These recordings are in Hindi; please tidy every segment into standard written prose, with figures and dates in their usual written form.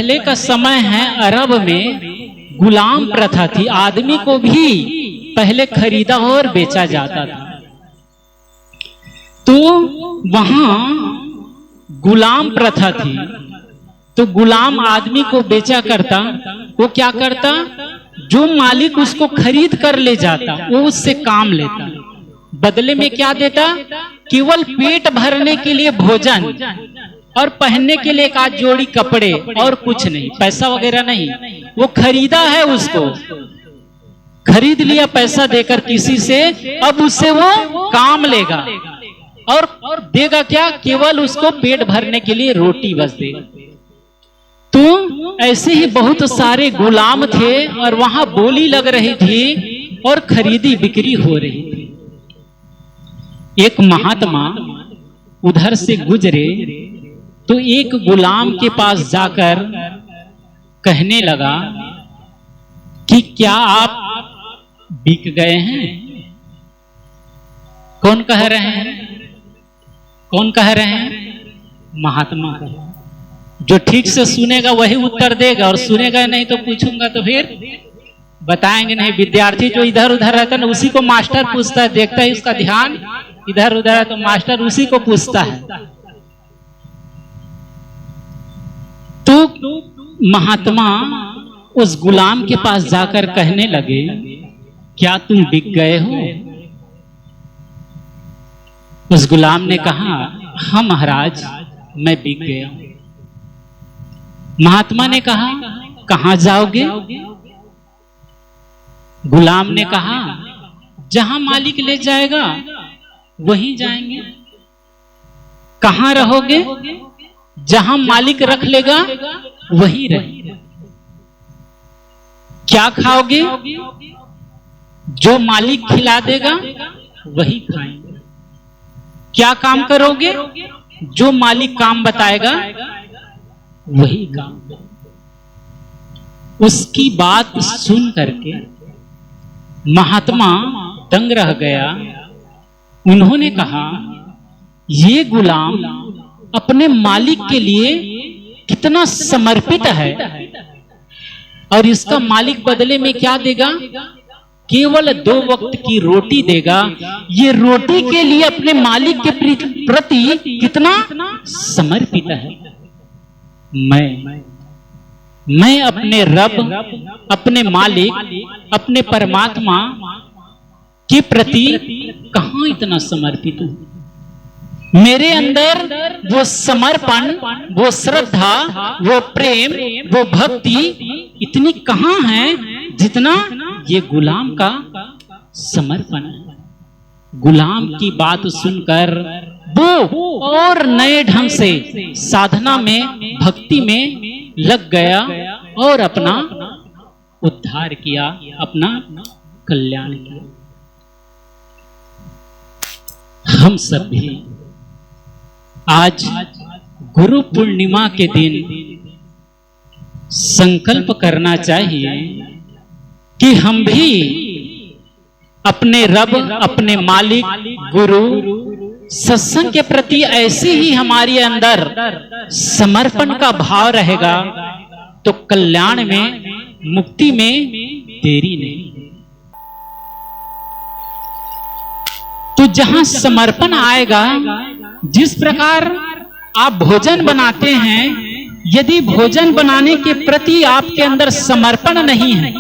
पहले का समय है, अरब में गुलाम प्रथा थी। आदमी को भी पहले खरीदा और बेचा जाता था। तो वहां गुलाम प्रथा थी। तो गुलाम आदमी को बेचा करता, वो क्या करता, जो मालिक उसको खरीद कर ले जाता वो उससे काम लेता, बदले में क्या देता, केवल पेट भरने के लिए भोजन और पहनने के लिए एक आध जोड़ी कपड़े और कुछ नहीं, पैसा वगैरह नहीं। वो खरीदा है, उसको खरीद लिया पैसा देकर किसी से, अब उससे वो काम लेगा और देगा क्या, केवल उसको पेट भरने के लिए रोटी बस देगा। तो ऐसे ही बहुत सारे गुलाम थे और वहां बोली लग रही थी और खरीदी बिक्री हो रही थी। एक महात्मा उधर से गुजरे तो एक गुलाम के पास जाकर कहने लगा कि क्या आप बिक गए हैं? कौन कह रहे हैं? कौन कह रहे हैं? महात्मा कह रहे हैं। जो ठीक से सुनेगा वही उत्तर देगा, और सुनेगा नहीं तो पूछूंगा तो फिर बताएंगे नहीं। विद्यार्थी जो इधर उधर रहता है ना, उसी को मास्टर पूछता है, देखता है उसका ध्यान इधर उधर है तो मास्टर उसी को पूछता है। तो महात्मा उस गुलाम के पास जाकर कहने लगे, क्या तुम बिक गए हो? उस गुलाम ने कहा, हाँ महाराज, मैं बिक गया हूं। महात्मा ने कहा, कहां जाओगे? गुलाम ने कहा, जहां मालिक ले जाएगा वहीं जाएंगे। कहां रहोगे? जहां मालिक रख लेगा वहीं रहेंगे। क्या खाओगे? जो मालिक खिला देगा वही खाएंगे। क्या काम करोगे? जो मालिक काम बताएगा वही काम। उसकी बात सुन करके महात्मा दंग रह गया। उन्होंने कहा, ये गुलाम अपने मालिक के लिए कितना समर्पित है, और इसका मालिक बदले में क्या देगा? केवल 2 वक्त की रोटी देगा। ये रोटी के लिए अपने मालिक के प्रति कितना समर्पित है। मैं अपने रब, अपने मालिक, अपने परमात्मा के प्रति कहां इतना समर्पित हूं? मेरे अंदर वो समर्पण, वो श्रद्धा, वो प्रेम, वो भक्ति इतनी कहां है जितना ये गुलाम का समर्पण है। गुलाम की बात सुनकर वो और नए ढंग से साधना में, भक्ति में लग गया और अपना उद्धार किया, अपना कल्याण किया। हम सब भी आज गुरु पूर्णिमा के दिन संकल्प करना चाहिए कि हम भी अपने रब, अपने मालिक, गुरु, सत्संग के प्रति ऐसे ही हमारे अंदर समर्पण का भाव रहेगा तो कल्याण में, मुक्ति में देरी नहीं। तो जहां समर्पण आएगा, जिस प्रकार आप भोजन बनाते हैं, यदि भोजन बनाने के प्रति आपके अंदर समर्पण नहीं है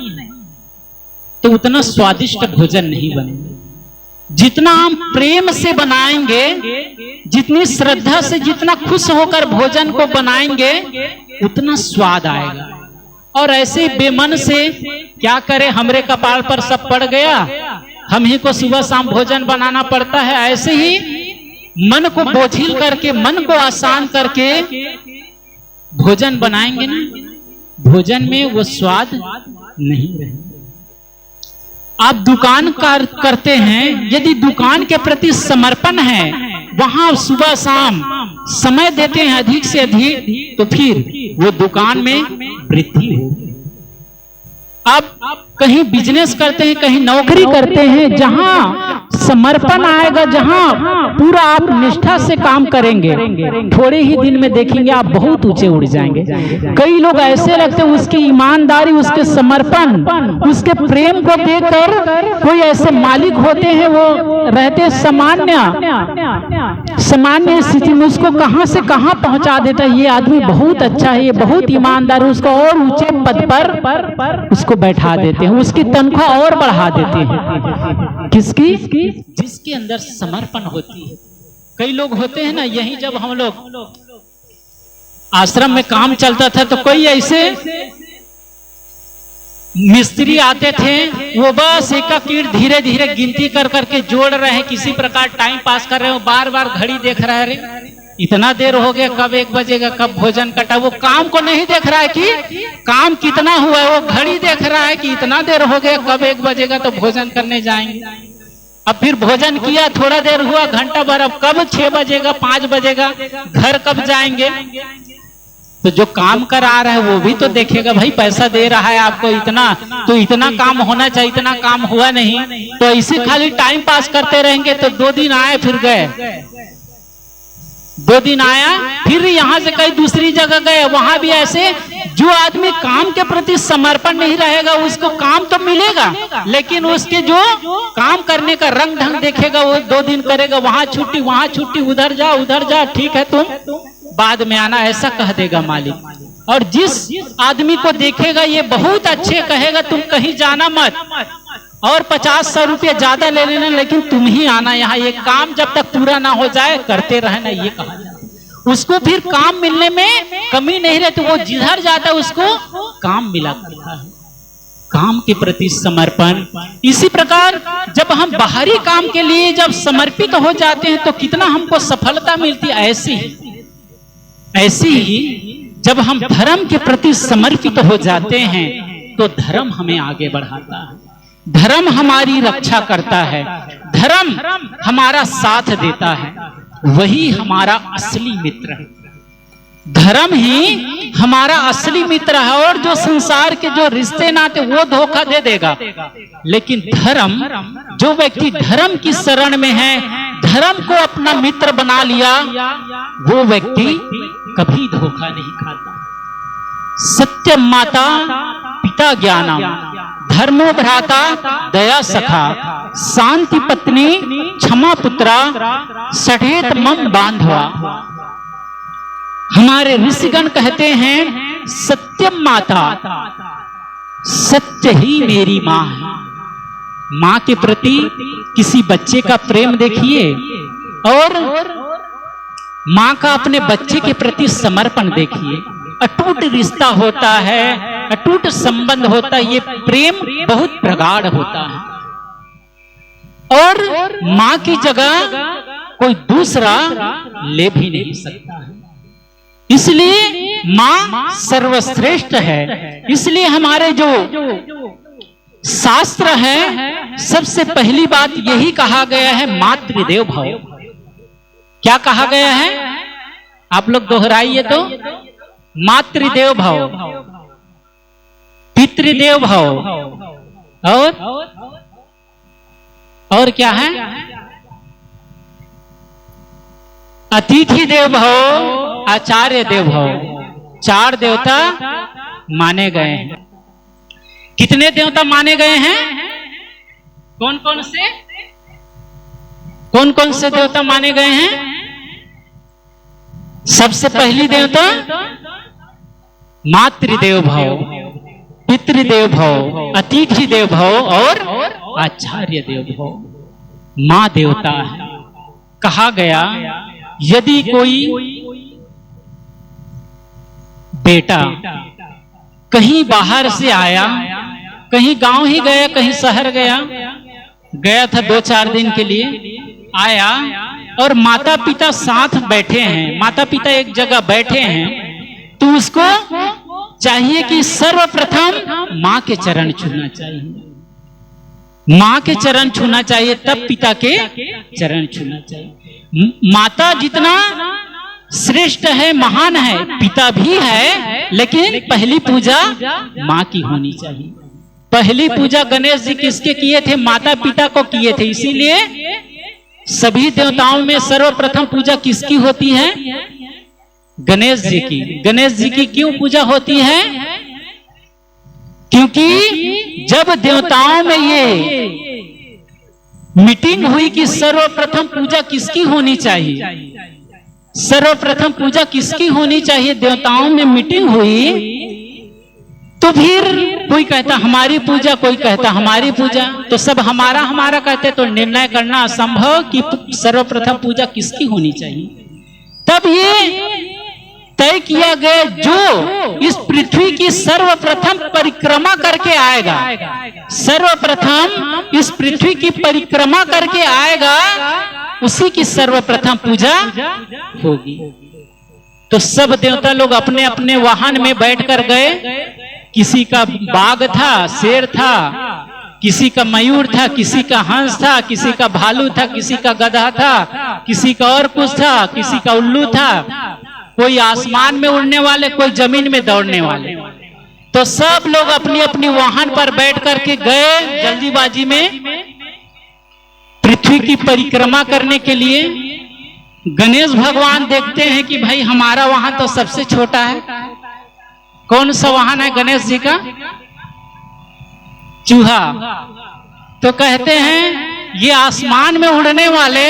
तो उतना स्वादिष्ट भोजन नहीं बनेगा। जितना हम प्रेम से बनाएंगे, जितनी श्रद्धा से, जितना खुश होकर भोजन को बनाएंगे, उतना स्वाद आएगा। और ऐसे बेमन से क्या करें, हमरे कपाल पर सब पड़ गया, हम ही को सुबह शाम भोजन बनाना पड़ता है। ऐसे ही मन को बोझिल करके, मन को आसान करके भोजन बनाएंगे ना, भोजन में वो स्वाद नहीं रहेगा। आप दुकान करते हैं, यदि दुकान के प्रति समर्पण है, वहां सुबह शाम समय देते हैं अधिक से अधिक, तो फिर वो दुकान में वृद्धि होगी। आप कहीं बिजनेस करते हैं, कहीं नौकरी करते हैं, जहां समर्पण आएगा, जहां पूरा आप निष्ठा से काम करेंगे, थोड़े ही दिन में देखेंगे आप बहुत ऊंचे उड़ जाएंगे। कई लोग ऐसे लगते हैं उसकी ईमानदारी, उसके समर्पण, उसके प्रेम को देखकर कोई ऐसे मालिक होते हैं वो रहते सामान्य स्थिति में, उसको कहां से कहां पहुंचा देता है। ये आदमी बहुत अच्छा है, ये बहुत ईमानदार है, उसको और ऊंचे पद पर उसको बैठा देते हैं, उसकी तनख्वाह और बढ़ा देते हैं। किसकी? जिसके अंदर समर्पण होती है। कई लोग होते हैं ना, यही जब हम लोग आश्रम में काम चलता था तो कोई ऐसे मिस्त्री आते थे, वो बस एकाकीट धीरे धीरे गिनती कर करके जोड़ रहे हैं, किसी प्रकार टाइम पास कर रहे हो, बार बार घड़ी देख रहा है, अरे इतना देर हो गया, कब 1 बजेगा, कब भोजन कटा। वो काम को नहीं देख रहा है कि काम कितना हुआ है, वो घड़ी देख रहा है कि इतना देर हो गया, कब 1 बजेगा तो भोजन करने जाएंगे। अब फिर भोजन किया, थोड़ा देर हुआ, घंटा भर, अब कब 6 बजेगा, 5 बजेगा, घर कब जाएंगे। तो जो काम कर आ रहा है वो भी तो देखेगा, भाई पैसा दे रहा है आपको इतना, तो इतना काम होना चाहिए, इतना काम हुआ नहीं। तो ऐसे खाली टाइम पास करते रहेंगे तो 2 दिन आए फिर गए, 2 दिन आया फिर यहाँ से कहीं दूसरी जगह गए, वहां भी ऐसे। जो आदमी काम के प्रति समर्पण नहीं रहेगा उसको काम तो मिलेगा, लेकिन उसके जो काम करने का रंग ढंग देखेगा, वो 2 दिन करेगा, वहां छुट्टी वहां छुट्टी, उधर जा, ठीक है तुम बाद में आना, ऐसा कह देगा मालिक। और जिस आदमी को देखेगा ये बहुत अच्छे, कहेगा तुम कहीं जाना मत, और 50-100 रुपये ज्यादा ले लेना, लेकिन तुम ही आना यहाँ, ये काम जब तक पूरा ना हो जाए करते रहना, ये कहा जाता है। उसको फिर काम मिलने में कमी नहीं रहती, वो जिधर जाता है उसको काम मिला करता है। काम के प्रति समर्पण। इसी प्रकार जब हम बाहरी काम के लिए जब समर्पित हो जाते हैं तो कितना हमको सफलता मिलती है। ऐसी ही जब हम धर्म के प्रति समर्पित हो जाते हैं तो धर्म हमें आगे बढ़ाता है, धर्म हमारी रक्षा करता है, धर्म हमारा साथ देता है, वही हमारा असली मित्र है। धर्म ही हमारा असली मित्र है। और जो संसार के जो रिश्ते नाते वो धोखा दे देगा, लेकिन धर्म, जो व्यक्ति धर्म की शरण में है, धर्म को अपना मित्र बना लिया, वो व्यक्ति कभी धोखा नहीं खाता। सत्य माता पिता ज्ञानम, धर्मो भ्राता दया सखा, शांति पत्नी क्षमा पुत्रा, सठेत मम बांधवा। हमारे ऋषिगण कहते हैं सत्यम माता, सत्य ही मेरी माँ है। माँ के प्रति किसी बच्चे का प्रेम देखिए, और माँ का अपने बच्चे के प्रति समर्पण देखिए। अटूट रिश्ता होता है, अटूट संबंध होता है, ये प्रेम बहुत प्रगाढ़ होता है। और माँ की जगह कोई दूसरा ले भी नहीं सकता है। इसलिए माँ सर्वश्रेष्ठ है। इसलिए हमारे जो शास्त्र है, सबसे पहली बात यही कहा गया है, मातृदेव भव। क्या कहा गया है? आप लोग दोहराइए तो। मातृदेव भव, पितृदेव भव, और क्या है? अतिथि देव भव, आचार्य देव भव। 4 देवता माने गए हैं। कितने देवता माने गए हैं? कौन कौन से देवता माने गए हैं? सबसे पहली देवता मातृदेव भव, पितृदेव भव, अतिथि देव भव और आचार्य देव भव। मां देवता है। कहा गया यदि कोई बेटा कहीं बाहर से आया, कहीं गांव ही गया, कहीं शहर गया था 2-4 दिन के लिए, आया और माता पिता साथ बैठे हैं, माता पिता एक जगह बैठे हैं, तो उसको चाहिए कि सर्वप्रथम मां के चरण छूना चाहिए। मां के चरण छूना चाहिए, तब पिता के चरण छूना चाहिए। माता जितना श्रेष्ठ है, महान है, पिता भी है, लेकिन पहली पूजा मां की होनी चाहिए। पहली पूजा गणेश जी किसके किए थे? माता पिता को किए थे। इसीलिए सभी देवताओं में सर्वप्रथम पूजा किसकी होती है? गणेश जी की। गणेश जी की क्यों पूजा होती है? क्योंकि जब देवताओं में ये मीटिंग हुई कि सर्वप्रथम पूजा किसकी होनी चाहिए, सर्वप्रथम पूजा किसकी होनी चाहिए, देवताओं में मीटिंग हुई, तो फिर कोई कहता हमारी पूजा, कोई कहता हमारी पूजा, तो सब हमारा हमारा कहते, तो निर्णय करना असंभव कि सर्वप्रथम पूजा किसकी होनी चाहिए। तब ये तय किया गया जो इस पृथ्वी की सर्वप्रथम परिक्रमा करके आएगा, सर्वप्रथम इस पृथ्वी की परिक्रमा करके आएगा, उसी की सर्वप्रथम पूजा होगी। तो सब देवता लोग अपने अपने वाहन में बैठकर गए। किसी का बाघ था, शेर था, किसी का मयूर था, किसी का हंस था, किसी का भालू था, किसी का गधा था, किसी का और कुछ था, किसी का उल्लू था, कोई आसमान में उड़ने वाले, कोई जमीन में दौड़ने वाले। तो सब लोग अपनी अपनी वाहन पर बैठ करके गए जल्दीबाजी में पृथ्वी की परिक्रमा करने के लिए। गणेश भगवान देखते हैं कि भाई हमारा वाहन तो सबसे छोटा है। कौन सा वाहन है गणेश जी का? चूहा। तो कहते हैं ये आसमान में उड़ने वाले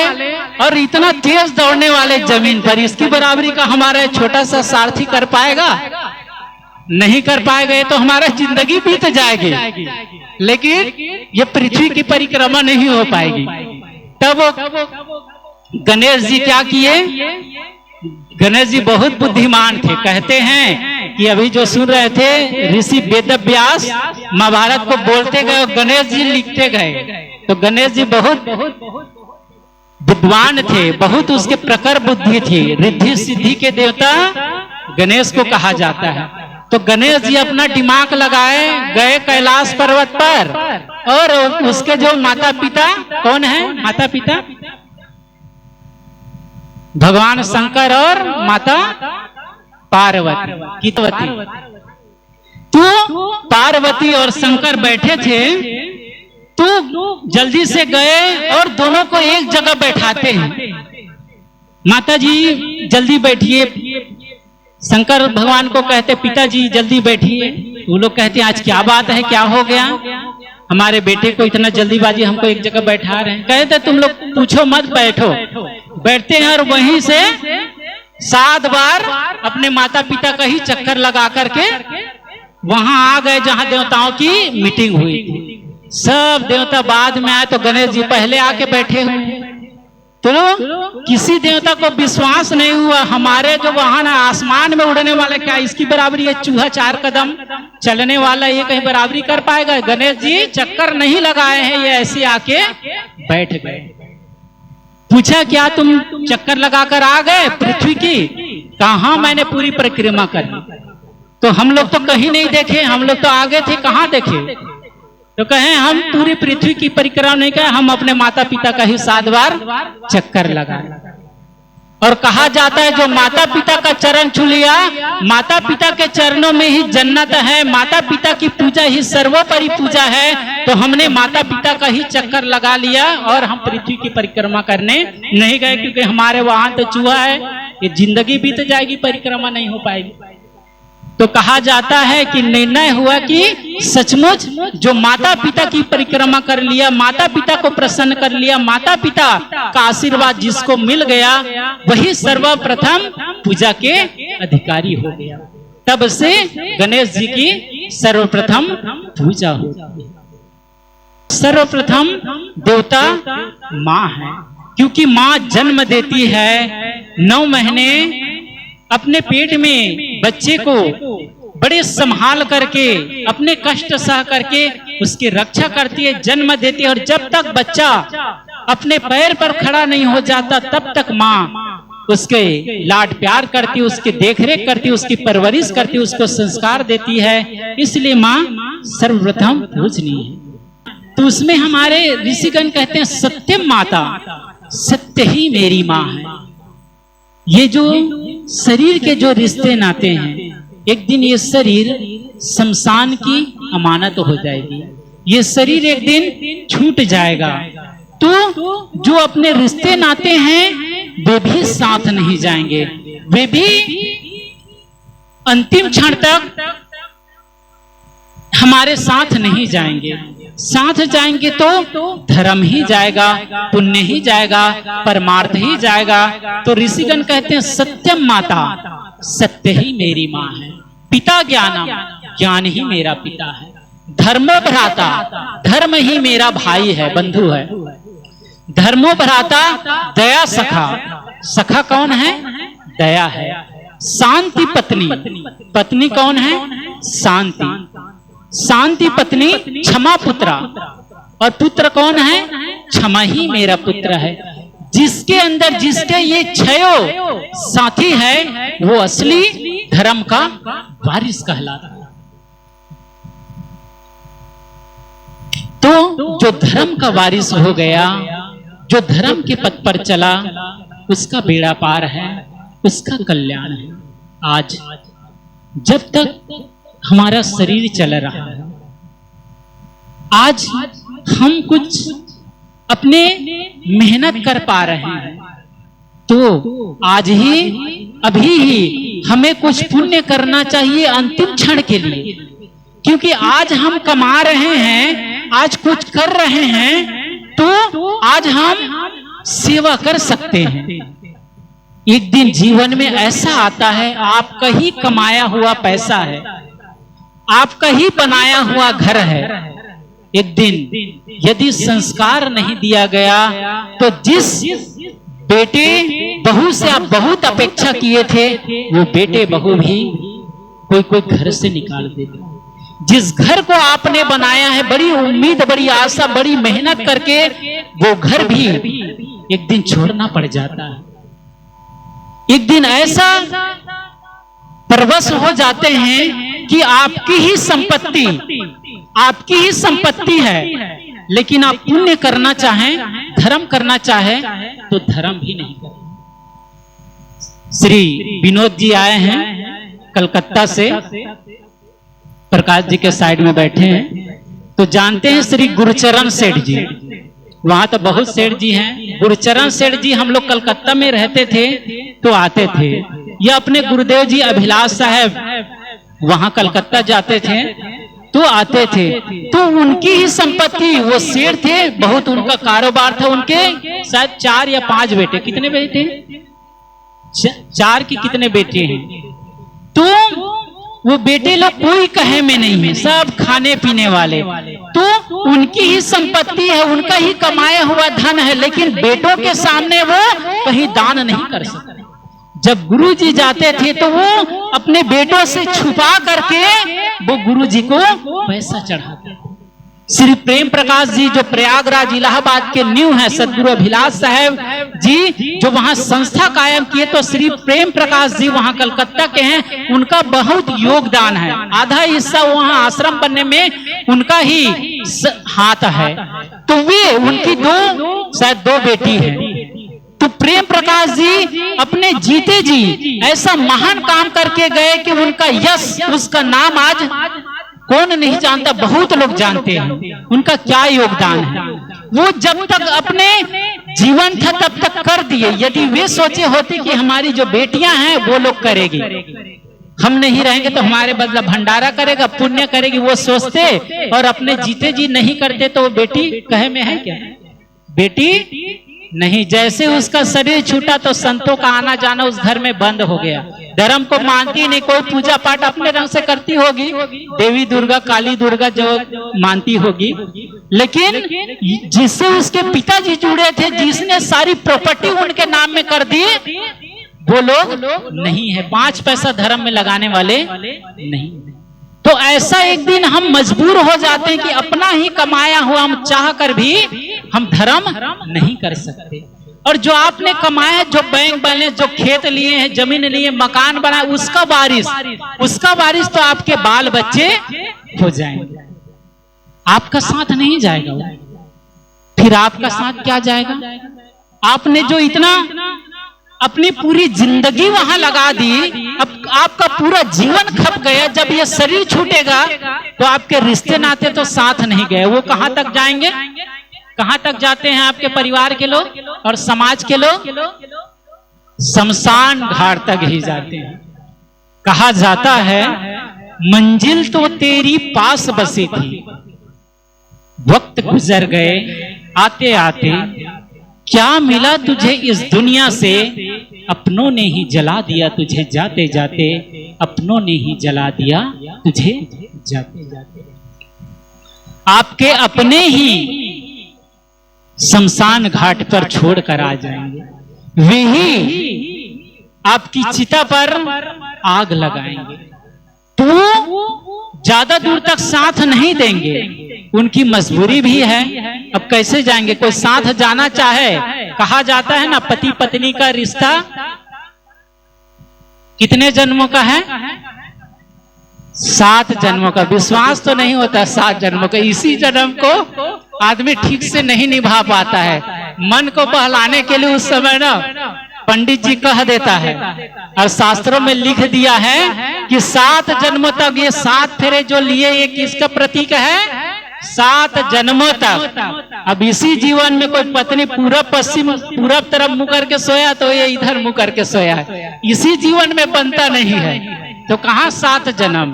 और इतना तेज दौड़ने वाले जमीन पर, इसकी बराबरी का हमारा छोटा सा सारथी कर पाएगा? नहीं कर पाएगा। ये तो हमारा जिंदगी बीत जाएगी, लेकिन ये पृथ्वी की परिक्रमा नहीं हो पाएगी। तब गणेश जी क्या किए? गणेश जी बहुत बुद्धिमान थे। कहते हैं कि अभी जो सुन रहे थे ऋषि वेदव्यास महाभारत को बोलते गए और गणेश जी लिखते गए। तो गणेश जी बहुत विद्वान थे, बहुत उसके प्रखर बुद्धि थी। रिद्धि सिद्धि के देवता गणेश को कहा जाता है। तो गणेश जी अपना दिमाग लगाए गए कैलाश पर्वत पर, और उसके जो माता पिता कौन है? माता पिता भगवान शंकर और माता पार्वती। तो पार्वती और शंकर बैठे थे, तो जल्दी से गए और दोनों को एक जगह बैठाते हैं। माता जी जल्दी बैठिए। शंकर भगवान को कहते पिताजी जल्दी बैठिए। वो लोग कहते आज क्या बात है, क्या हो गया? हमारे बेटे को इतना जल्दीबाजी, हमको एक जगह बैठा रहे हैं। कहते तुम लोग पूछो मत, बैठो। बैठते हैं और वहीं से 7 बार अपने माता पिता का ही चक्कर लगा करके वहां आ गए जहां देवताओं की मीटिंग हुई थी। सब देवता बाद में आए, तो गणेश जी पहले आके बैठे हुए। तो किसी देवता को विश्वास नहीं हुआ हमारे जो वाहन है आसमान में उड़ने वाला, क्या इसकी बराबरी है? चूहा 4 कदम चलने वाला, ये कहीं बराबरी कर पाएगा? गणेश जी चक्कर नहीं लगाए हैं, ये ऐसे आके बैठ गए। पूछा क्या तुम चक्कर लगाकर आ गए पृथ्वी की? कहा मैंने पूरी परिक्रमा कर ली। तो हम लोग तो कहीं नहीं देखे, हम लोग तो आगे थे, कहाँ देखे? तो कहें हम पूरी पृथ्वी की परिक्रमा नहीं किया, हम अपने माता पिता का ही 7 बार चक्कर लगाए। और कहा जाता है जो माता पिता का चरण छू लिया, माता पिता के चरणों में ही जन्नत है, माता पिता की पूजा ही सर्वोपरि पूजा है। तो हमने माता पिता का ही चक्कर लगा लिया और हम पृथ्वी की परिक्रमा करने नहीं गए, क्योंकि हमारे वहां तो चूहा है, ये जिंदगी बीत जाएगी, परिक्रमा नहीं हो पाएगी। तो कहा जाता है कि निर्णय हुआ कि सचमुच जो माता पिता की परिक्रमा कर लिया, माता पिता को प्रसन्न कर लिया, माता पिता का आशीर्वाद जिसको मिल गया, वही सर्वप्रथम पूजा के अधिकारी हो गया। तब से गणेश जी की सर्वप्रथम पूजा होती है। सर्वप्रथम देवता माँ है, क्योंकि माँ जन्म देती है। 9 महीने अपने पेट में बच्चे को बड़े संभाल करके, अपने कष्ट सह करके उसकी रक्षा करती है, जन्म देती है। और जब तक बच्चा अपने पैर पर खड़ा नहीं हो जाता, तब तक माँ उसके लाड प्यार करती, उसकी देखरेख करती, उसकी परवरिश करती, उसको संस्कार देती है। इसलिए माँ सर्वप्रथम पूजनीय है। तो उसमें हमारे ऋषिगण कहते हैं सत्यम माता, सत्य ही मेरी माँ है। ये जो शरीर के जो रिश्ते नाते हैं, एक दिन ये शरीर शमशान की अमानत हो जाएगी। ये शरीर एक दिन छूट जाएगा, तो जो अपने रिश्ते नाते हैं वे भी साथ नहीं जाएंगे, वे भी अंतिम क्षण तक हमारे साथ नहीं जाएंगे। साथ जाएंगे तो धर्म ही जाएगा, पुण्य ही जाएगा, परमार्थ ही जाएगा। तो ऋषिगण कहते हैं सत्यम माता, सत्य ही मेरी माँ है, पिता ज्ञानम, ज्ञान ही मेरा पिता है, धर्मो भ्राता, धर्म ही मेरा भाई है, बंधु है, धर्मो भ्राता, दया सखा, सखा कौन है? दया है, शांति पत्नी, पत्नी कौन है? शांति, शांति पत्नी, क्षमा पुत्रा, और पुत्र कौन है? क्षमा ही मेरा पुत्र है। जिसके अंदर जिसके ये छयो साथी है वो असली धर्म का वारिस कहलाता है। तो जो धर्म का वारिस हो गया, जो धर्म के पथ पर चला, उसका बेड़ा पार है, उसका कल्याण है। आज जब तक हमारा शरीर चल रहा है, आज हम कुछ अपने मेहनत कर पा रहे हैं, तो आज ही अभी ही हमें कुछ पुण्य करना चाहिए अंतिम क्षण के लिए, क्योंकि आज हम कमा रहे हैं, आज कुछ कर रहे हैं, तो आज हम सेवा कर सकते हैं। एक दिन जीवन में ऐसा आता है, आपका ही कमाया हुआ पैसा है, आपका ही बनाया हुआ घर है, एक दिन यदि संस्कार नहीं दिया गया तो जिस बेटे बहू से आप बहुत अपेक्षा किए थे, वो बेटे बहू भी कोई कोई घर से निकाल देते। जिस घर को आपने बनाया है, बड़ी उम्मीद, बड़ी आशा, बड़ी मेहनत करके, वो घर भी एक दिन छोड़ना पड़ जाता है। एक दिन ऐसा परवश हो जाते हैं कि आपकी ही संपत्ति, आपकी ही संपत्ति है, लेकिन आप पुण्य करना चाहें, धर्म करना चाहें, तो धर्म भी नहीं करें। श्री विनोद जी आए हैं कलकत्ता से, प्रकाश जी के साइड में बैठे हैं, तो जानते हैं श्री गुरुचरण सेठ जी, वहां तो बहुत सेठ जी हैं। गुरुचरण सेठ जी हम लोग कलकत्ता में रहते थे तो आते थे, या अपने गुरुदेव जी अभिलाष साहब वहां कलकत्ता जाते थे तो आते थे। तो उनकी ही संपत्ति, वो सेठ थे, बहुत उनका कारोबार था, उनके शायद 4 या 5 बेटे, कितने बेटे? 4 की कितने बेटे हैं? तो वो बेटे लोग कोई कहे में नहीं है, सब खाने पीने वाले, तो उनकी ही संपत्ति है, उनका ही कमाया हुआ धन है, लेकिन बेटों के सामने वो कहीं दान नहीं कर सकते। जब गुरु जी जाते थे तो वो अपने बेटों से छुपा करके वो गुरु जी को पैसा चढ़ाते। श्री प्रेम प्रकाश जी जो प्रयागराज इलाहाबाद के न्यू है, सदगुरु अभिलाष साहब जी जो वहां संस्था कायम किए, तो श्री प्रेम प्रकाश जी वहां कलकत्ता के हैं, उनका बहुत योगदान है, आधा हिस्सा वहां आश्रम बनने में उनका ही हाथ है। तो वे उनकी शायद 2 बेटी हैं। तो प्रेम प्रकाश जी अपने जीते जी ऐसा महान काम करके गए कि उनका यश, उसका नाम आज कौन नहीं जानता, बहुत लोग जानते हैं उनका क्या योगदान है। वो जब तक अपने जीवन था तब तक कर दिए, यदि वे सोचे होते कि हमारी जो बेटियां हैं वो लोग करेगी, हम नहीं रहेंगे तो हमारे बदला भंडारा करेगा, पुण्य करेगी, वो सोचते, और अपने जीते जी नहीं करते तो वो बेटी कहे में है क्या? बेटी नहीं। जैसे उसका शरीर छूटा तो संतों का आना जाना उस घर में बंद हो गया। धर्म को मानती नहीं, कोई पूजा पाठ अपने रंग से करती होगी, देवी दुर्गा, काली दुर्गा जो मानती होगी, लेकिन जिससे उसके पिताजी जुड़े थे, जिसने सारी प्रॉपर्टी उनके नाम में कर दी, वो लोग नहीं है, 5 पैसा धर्म में लगाने वाले नहीं। तो ऐसा एक दिन हम मजबूर हो जाते हैं कि अपना ही कमाया हुआ हम चाह कर भी हम धर्म नहीं कर सकते। और जो आपने कमाया, जो बैंक बैलेंस, जो खेत लिए हैं, जमीन लिए, मकान बनाए, उसका वारिस तो आपके बाल बच्चे हो जाएंगे, आपका साथ नहीं जाएगा। फिर आपका साथ क्या जाएगा? आपने जो इतना अपनी पूरी जिंदगी वहां लगा दी, अब आपका पूरा जीवन खप गया। जब ये शरीर छूटेगा तो आपके रिश्ते नाते तो साथ नहीं गए, वो कहां तक जाएंगे? कहां तक जाते हैं आपके परिवार के लोग और समाज के लोग? शमशान घाट तक ही जाते हैं। कहा जाता है मंजिल तो तेरी पास बसी थी, वक्त गुजर गए आते आते, क्या मिला तुझे इस दुनिया से, अपनों ने ही जला दिया तुझे जाते जाते, अपनों ने ही जला दिया तुझे जाते जाते। आपके अपने ही शमशान घाट पर छोड़कर आ जाएंगे, वे ही आपकी चिता पर आग लगाएंगे। तो ज्यादा दूर तक साथ नहीं देंगे, उनकी मजबूरी भी है। अब कैसे जाएंगे? कोई साथ जाना चाहे, कहा जाता है ना पति पत्नी का रिश्ता कितने जन्मों का है? 7 जन्मों का। विश्वास तो नहीं होता 7 जन्मों का। इसी जन्म को आदमी ठीक से नहीं निभा पाता है। मन को बहलाने के लिए उस समय ना पंडित जी कह देता है, और शास्त्रों में लिख दिया है कि 7 जन्मों तक, ये 7 फेरे जो लिए ये किसका प्रतीक है? 7 जन्मों तक। अब इसी जीवन में कोई पत्नी पूरब पश्चिम पूरब तरफ मुंह करके सोया तो ये इधर मुंह करके सोया है, इसी जीवन में बनता नहीं है, तो कहां 7 जन्म?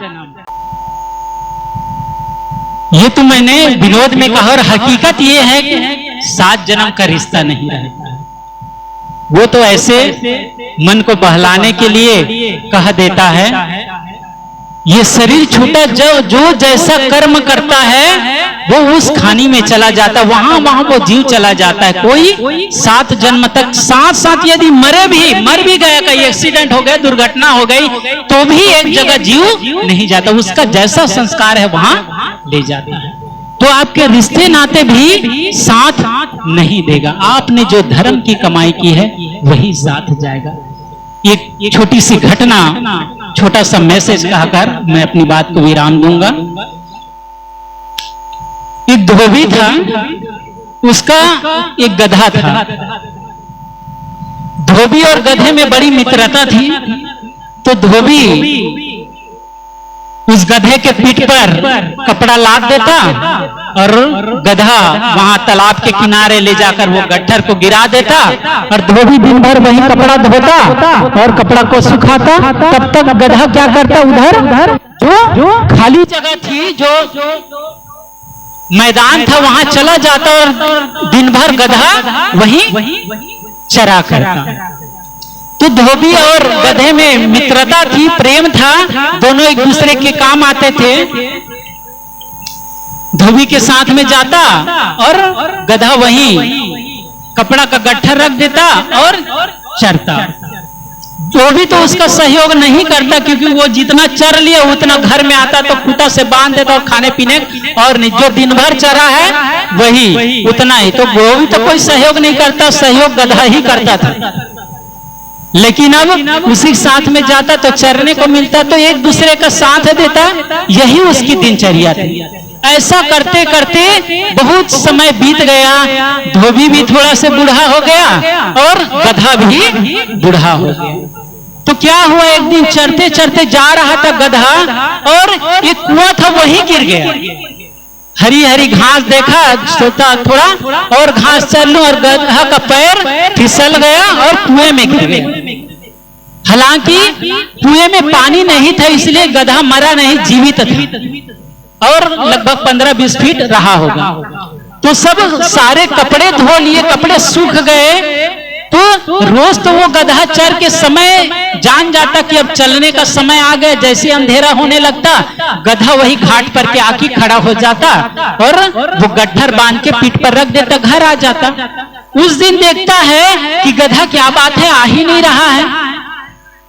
ये तो मैंने विनोद में कहा, और हकीकत ये है कि 7 जन्म का रिश्ता नहीं रहता। वो तो ऐसे मन को बहलाने के लिए कह देता है। ये शरीर छूटा, जो जैसा कर्म करता है वो उस खानी में चला जाता है, वहां वो जीव चला जाता है। कोई 7 जन्म तक साथ यदि मर भी गया, कहीं एक्सीडेंट हो गया, दुर्घटना हो गई, तो भी एक जगह जीव नहीं जाता, उसका जैसा संस्कार है वहां ले जाता है। तो आपके रिश्ते नाते भी साथ नहीं देगा। आपने जो धर्म की कमाई की है वही साथ जाएगा। एक छोटी सी घटना, छोटा सा मैसेज कहकर मैं अपनी बात को विराम दूंगा। एक धोबी था, उसका एक गधा था। धोबी और गधे में बड़ी मित्रता थी, तो धोबी उस गधे के पीठ पर कपड़ा लाद देता और गधा वहां तालाब के किनारे ले जाकर वो गट्ठर को गिरा देता, और धोबी दिन भर वही कपड़ा धोता और कपड़ा को सुखाता। तब तक गधा क्या करता, उधर जो खाली जगह थी, जो मैदान था, वहां चला जाता और दिन भर गधा वहीं चरा करता। तो धोबी और गधे में मित्रता थी, प्रेम था, दोनों एक दूसरे के काम आते थे। धोबी के साथ में जाता और गधा वहीं कपड़ा का गट्ठर रख देता और चरता। धोबी तो उसका सहयोग नहीं करता, क्योंकि वो जितना चर लिया उतना घर में आता तो खूंटा से बांध देता और खाने पीने, और जो दिन भर चरा है वही उतना ही। तो धोबी तो कोई सहयोग नहीं करता, सहयोग गधा ही करता था। लेकिन अब उसी साथ में जाता तो चरने को मिलता, तो एक दूसरे का साथ देता, यही उसकी दिनचर्या थी। ऐसा करते करते बहुत समय बीत गया। धोबी भी थोड़ा से बूढ़ा हो गया और गधा भी बूढ़ा हो गया। तो क्या हुआ, एक दिन चरते चरते जा रहा था गधा, और एक कुआं था वहीं गिर गया। हरी हरी घास देखा, सोचा थोड़ा और घास चल लूं, और गधा का पैर फिसल गया और कुएं में गिर गया। हालांकि कुएं में पानी नहीं था, इसलिए गधा मरा नहीं, जीवित था और लगभग 15-20 फीट रहा होगा। तो सब सारे कपड़े धो लिए, कपड़े सूख गए। तो रोज तो वो गधा चर के समय जान जाता कि अब चलने का समय आ गया। जैसे अंधेरा होने लगता, गधा वही घाट पर के आके खड़ा हो जाता और वो गट्ठर बांध के पीठ पर रख देता, घर आ जाता। उस दिन देखता है कि गधा क्या बात है, आ ही नहीं रहा है।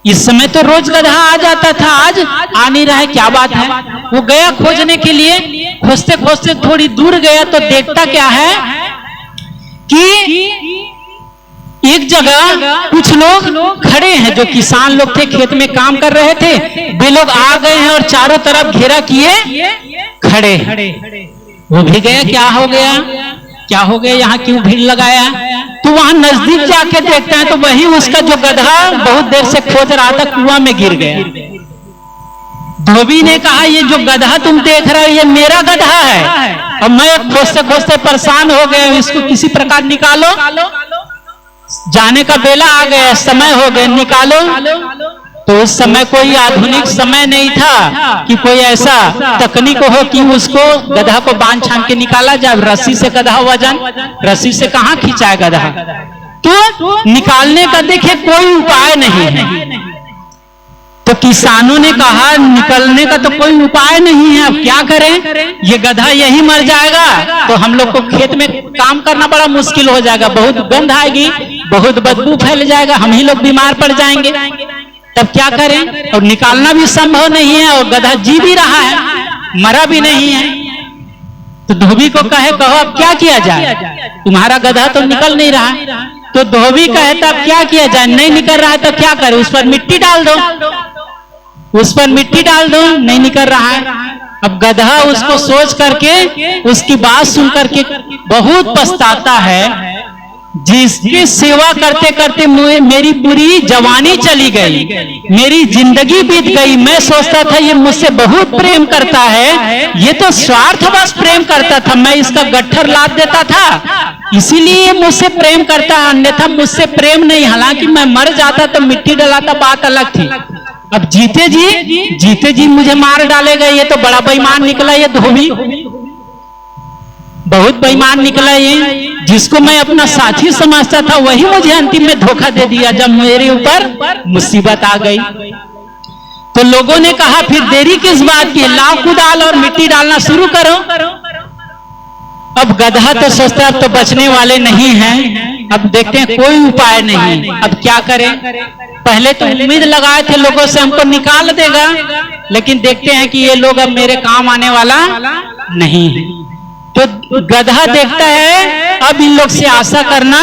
इस समय तो रोज गधा आ जाता था, आज आ नहीं रहा है, क्या बात है। वो गया खोजने के लिए, खोजते खोजते थोड़ी दूर गया तो देखता क्या है कि एक जगह कुछ लोग खड़े हैं, जो किसान लोग थे, खेत में काम कर रहे थे। वे लोग आ गए हैं और चारों तरफ घेरा किए खड़े। वो भी गया, क्या हो गया, क्या हो गया, यहाँ क्यों भीड़ लगाया है? तो वहां नजदीक जाके देखते हैं तो वही उसका जो गधा बहुत देर से खोज रहा था कुआं में गिर गया। धोबी ने कहा ये जो गधा तुम देख रहे हो ये मेरा गधा है और मैं खोजते खोजते परेशान हो गया, इसको किसी प्रकार निकालो, जाने का बेला आ गया, समय हो गया, निकालो। तो उस समय कोई आधुनिक समय नहीं था कि कोई ऐसा तकनीक हो कि उसको गधा को बांध छान के निकाला जाए। रस्सी से गधा वजन, रस्सी से कहाँ खींचाए गधा, तो निकालने का देखिए कोई उपाय नहीं है। तो किसानों ने कहा निकलने का तो कोई उपाय नहीं है, अब क्या करें, ये गधा यही मर जाएगा तो हम लोग को खेत में काम करना बड़ा मुश्किल हो जाएगा, बहुत गंध आएगी, बहुत बदबू फैल जाएगा, हम ही लोग बीमार पड़ जाएंगे, तब क्या करें, और निकालना भी संभव नहीं है और गधा जी भी रहा है, मरा भी नहीं है। तो धोबी को कहो अब क्या किया जाए, तुम्हारा गधा तो निकल नहीं रहा। तो धोबी कहता अब क्या किया जाए, नहीं निकल रहा है तो क्या करे, उस पर मिट्टी डाल दो, उस पर मिट्टी डाल दो, नहीं निकल रहा है। अब गधा उसको सोच करके उसकी बात सुन करके बहुत पछताता है, जिसकी सेवा करते करते मेरी पूरी जवानी चली गई, मेरी जिंदगी बीत गई, मैं सोचता था ये मुझसे बहुत प्रेम करता है, ये तो स्वार्थवश प्रेम करता था, मैं इसका गट्ठर लाद देता था इसीलिए मुझसे प्रेम करता है, अन्यथा मुझसे प्रेम नहीं, हालांकि मैं मर जाता तो मिट्टी डलाता बात अलग थी, अब जीते जी मुझे मार डालेगा, ये तो बड़ा बेईमान निकला ये धोबी, बहुत बेईमान निकला ये, जिसको मैं अपना साथी समझता था वही मुझे अंतिम में धोखा दे दिया जब मेरे ऊपर मुसीबत आ गई। तो लोगों ने कहा फिर देरी किस बात की, लाओ कुदाल और मिट्टी डालना शुरू करो। अब गधा तो सोचता अब तो बचने वाले नहीं हैं, अब देखते हैं कोई उपाय नहीं, अब क्या करें, पहले तो उम्मीद लगाए थे लोगों से हमको निकाल देगा, लेकिन देखते हैं कि ये लोग अब मेरे काम आने वाला नहीं है। तो गधा देखता है अब इन लोग से आशा करना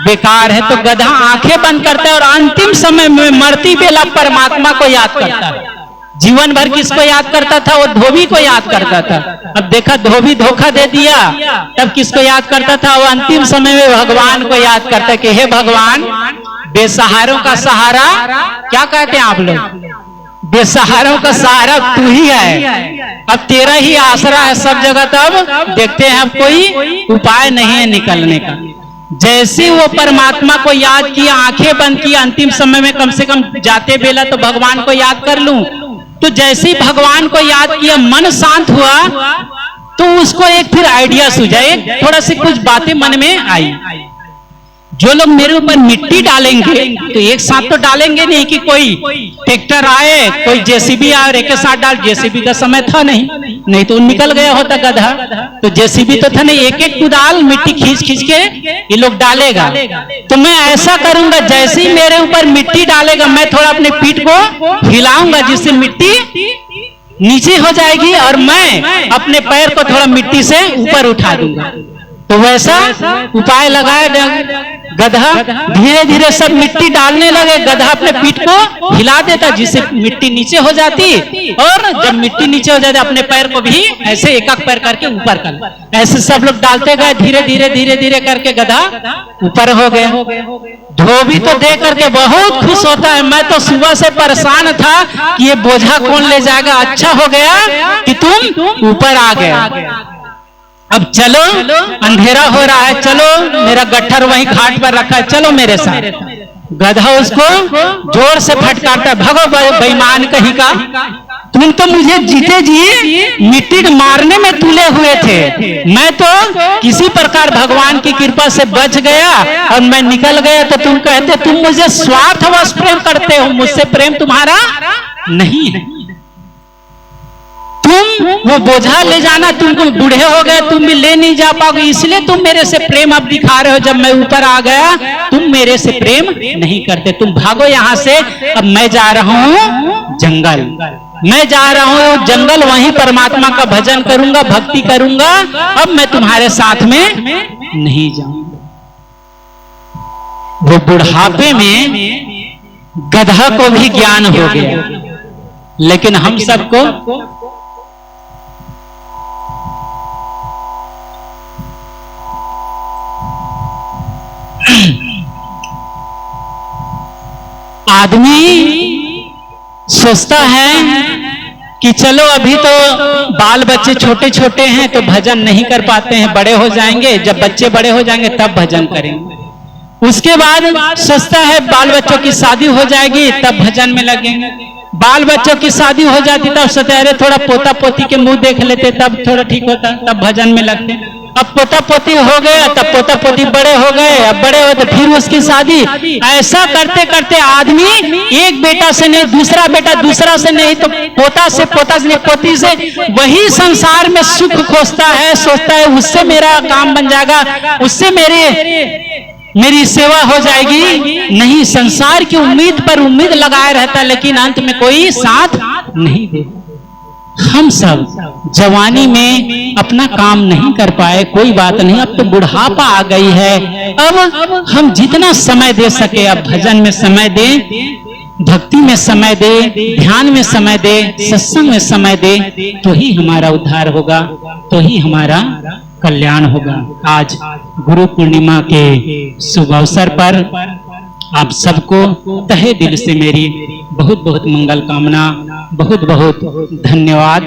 बेकार है, तो गधा आंखें बंद करता है और अंतिम समय में मरती बेला परमात्मा को याद करता है। जीवन भर किसको याद करता था, वो धोबी को याद करता था, अब देखा धोबी धोखा दे दिया, तब किसको याद करता था, वो अंतिम समय में भगवान को याद करता है कि हे भगवान बेसहारों का सहारा, क्या कहते हैं आप लोग, बेसहारों का सहारा तू ही है, अब तेरा ही आसरा है सब जगह, तब देखते हैं अब कोई उपाय नहीं है निकलने का। जैसे वो परमात्मा को याद किया, आंखें बंद की, अंतिम समय में कम से कम जाते बेला तो भगवान को याद कर लूं, तो जैसे ही भगवान को याद किया मन शांत हुआ, तो उसको एक फिर आइडिया सूझा, एक थोड़ा सी कुछ बातें मन में आई, जो लोग मेरे ऊपर मिट्टी डालेंगे तो एक साथ तो डालेंगे नहीं कि कोई ट्रैक्टर आए, कोई जेसीबी आए और एक साथ डाल, जेसीबी का समय था नहीं तो निकल गया होता गधा, तो जेसीबी तो था नहीं, एक एक कुदाल मिट्टी खींच खींच के ये लोग डालेगा। तो मैं ऐसा करूंगा जैसे ही मेरे ऊपर मिट्टी डालेगा मैं थोड़ा अपने पीठ को हिलाऊंगा जिससे मिट्टी नीचे हो जाएगी और मैं अपने पैर को थोड़ा मिट्टी से ऊपर उठा दूंगा। तो वैसा उपाय लगाया गधा, धीरे धीरे सब मिट्टी डालने लगे, गधा अपने पीठ को हिला देता जिससे मिट्टी नीचे हो जाती, और जब मिट्टी नीचे हो जाती अपने पैर को भी ऐसे एक एक पैर करके ऊपर कर, ऐसे सब लोग डालते गए, धीरे धीरे करके गधा ऊपर हो गया। धोबी तो देख करके बहुत खुश होता है, मैं तो सुबह से परेशान था कि ये बोझा कौन ले जाएगा, अच्छा हो गया कि तुम ऊपर आ गए, अब चलो अंधेरा हो रहा है, चलो मेरा गट्ठर वहीं घाट पर रखा है, चलो मेरे साथ। गधा उसको जोर से फटकारता, भगो बेईमान कहीं का, तुम तो मुझे जीते जी मिट्टी मारने में तुले हुए थे, मैं तो किसी प्रकार भगवान की कृपा से बच गया और मैं निकल गया, तो तुम कहते तुम मुझे स्वार्थवश प्रेम करते हो, मुझसे प्रेम तुम्हारा नहीं है, तुम वो बोझा ले जाना, तुमको बूढ़े हो गए, तुम भी ले नहीं जा पाओगे, इसलिए तुम मेरे से प्रेम अब दिखा रहे हो, जब मैं ऊपर आ गया तुम मेरे से प्रेम नहीं करते, तुम भागो यहाँ से, अब मैं जा रहा हूँ जंगल, मैं जा रहा हूँ जंगल, वहीं परमात्मा का भजन करूंगा, भक्ति करूंगा, अब मैं तुम्हारे साथ में नहीं जाऊंगा। वो बुढ़ापे में गधा को भी ज्ञान हो गया, लेकिन हम सबको आदमी सोचता है कि चलो अभी तो बाल बच्चे छोटे छोटे हैं तो भजन नहीं कर पाते हैं, बड़े हो जाएंगे, जब बच्चे बड़े हो जाएंगे तब भजन करेंगे। उसके बाद सोचता है बाल बच्चों की शादी हो जाएगी तब भजन में लगेंगे। बाल बच्चों की शादी हो जाती तब सोचते अरे थोड़ा पोता पोती के मुंह देख लेते तब थोड़ा ठीक होता, तब भजन में लगते। अब पोता पोती हो गया तब पोता पोती बड़े हो गए, अब बड़े हो तो फिर उसकी शादी। ऐसा करते करते आदमी एक बेटा से नहीं दूसरा बेटा, दूसरा से नहीं तो पोता से नहीं पोती से, वही संसार में सुख खोजता है, सोचता है उससे मेरा काम बन जाएगा, उससे मेरी सेवा हो जाएगी। नहीं, संसार की उम्मीद पर उम्मीद लगाए रहता लेकिन अंत में कोई साथ नहीं देता। हम सब जवानी में अपना काम नहीं कर पाए, कोई बात नहीं, अब तो बुढ़ापा आ गई है, अब हम जितना समय दे सके अब भजन में समय दे, भक्ति में समय दे, ध्यान में समय दे, सत्संग में समय दे, तो ही हमारा उद्धार होगा, तो ही हमारा कल्याण होगा। आज गुरु पूर्णिमा के शुभ अवसर पर आप सबको तहे दिल से मेरी बहुत बहुत मंगल कामना, बहुत बहुत धन्यवाद।